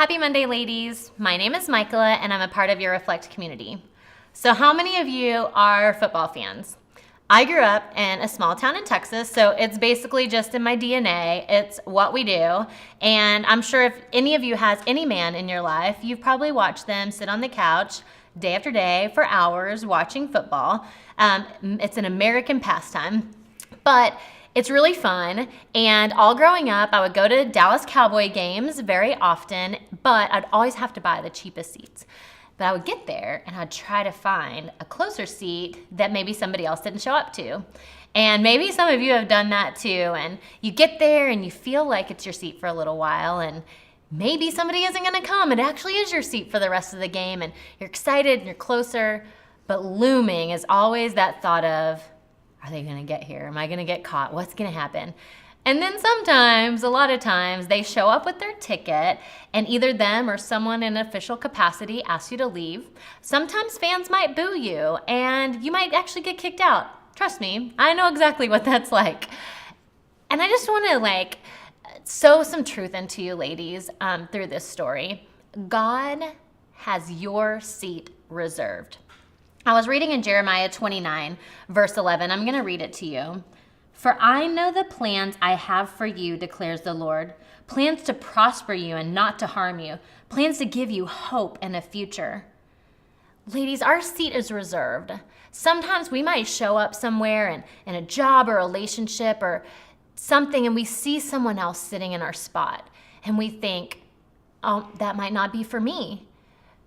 Happy Monday, ladies. My name is Michaela, and I'm a part of your Reflect community. So how many of you are football fans? I grew up in a small town in Texas, so it's basically just in my DNA. It's what we do. And I'm sure if any of you has any man in your life, you've probably watched them sit on the couch day after day for hours watching football. It's an American pastime, but it's really fun. And all growing up, I would go to Dallas Cowboy games very often, but I'd always have to buy the cheapest seats. But I would get there and I'd try to find a closer seat that maybe somebody else didn't show up to. And maybe some of you have done that too. And you get there and you feel like it's your seat for a little while, and maybe somebody isn't gonna come. It actually is your seat for the rest of the game, and you're excited and you're closer, but looming is always that thought of, are they gonna get here? Am I gonna get caught? What's gonna happen? And then sometimes, a lot of times, they show up with their ticket and either them or someone in official capacity asks you to leave. Sometimes fans might boo you and you might actually get kicked out. Trust me, I know exactly what that's like. And I just wanna sow some truth into you ladies through this story. God has your seat reserved. I was reading in Jeremiah 29, verse 11. I'm gonna read it to you. For I know the plans I have for you, declares the Lord. Plans to prosper you and not to harm you. Plans to give you hope and a future. Ladies, our seat is reserved. Sometimes we might show up somewhere in a job or relationship or something, and we see someone else sitting in our spot. And we think, oh, that might not be for me.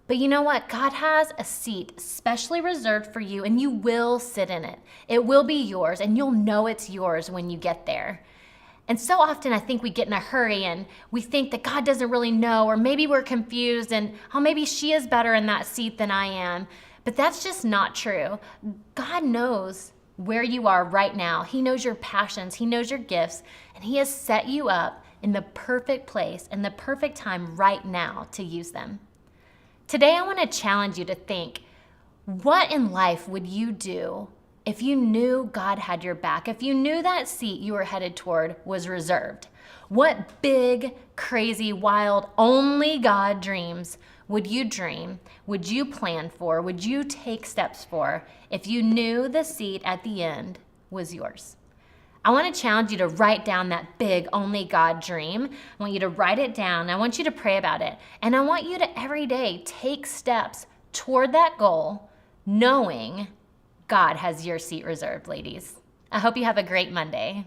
But you know what? God has a seat specially reserved for you, and you will sit in it. It will be yours, and you'll know it's yours when you get there. And so often I think we get in a hurry and we think that God doesn't really know, or maybe we're confused and, oh, maybe she is better in that seat than I am. But that's just not true. God knows where you are right now. He knows your passions. He knows your gifts, and He has set you up in the perfect place and the perfect time right now to use them. Today, I want to challenge you to think, what in life would you do if you knew God had your back, if you knew that seat you were headed toward was reserved? What big, crazy, wild, only God dreams would you dream, would you plan for, would you take steps for if you knew the seat at the end was yours? I want to challenge you to write down that big, only God dream. I want you to write it down. I want you to pray about it. And I want you to every day take steps toward that goal, knowing God has your seat reserved, ladies. I hope you have a great Monday.